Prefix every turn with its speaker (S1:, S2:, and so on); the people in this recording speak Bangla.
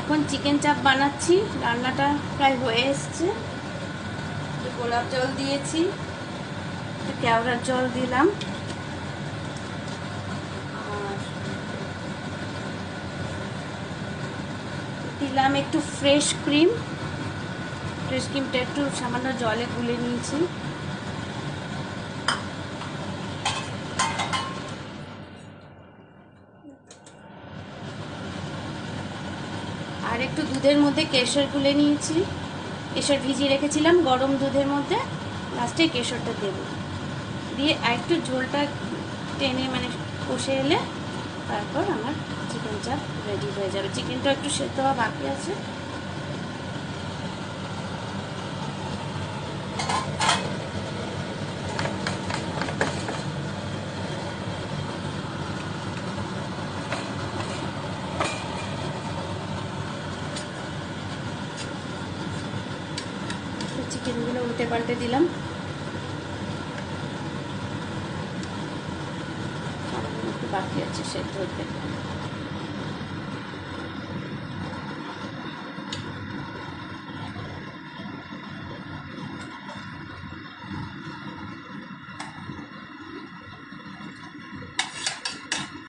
S1: এখন চিকেন চাপ বানাচ্ছি। রান্নাটা প্রায় হয়ে এসছে। গোলাপ জল দিয়েছি, কেওড়ার জল দিলাম, আর দিলাম একটু ফ্রেশ ক্রিমটা একটু সামান্য জলে গুলে নিয়েছি। আর একটু দুধের মধ্যে কেশর গুলে নিয়েছি, কেশর ভিজিয়ে রেখেছিলাম গরম দুধের মধ্যে। লাস্টে কেশরটা দেবো, দিয়ে একটু ঝোলটা টেনে মানে কষে এলে তারপর আমার চিকেন চাপ রেডি হয়ে যাবে। চিকেনটা একটু সেদ্ধ হওয়া বাকি আছে। চিকেনগুলো উল্টে পাল্টে দিলাম। একটু বাকি আছে সেদ্ধ হতে।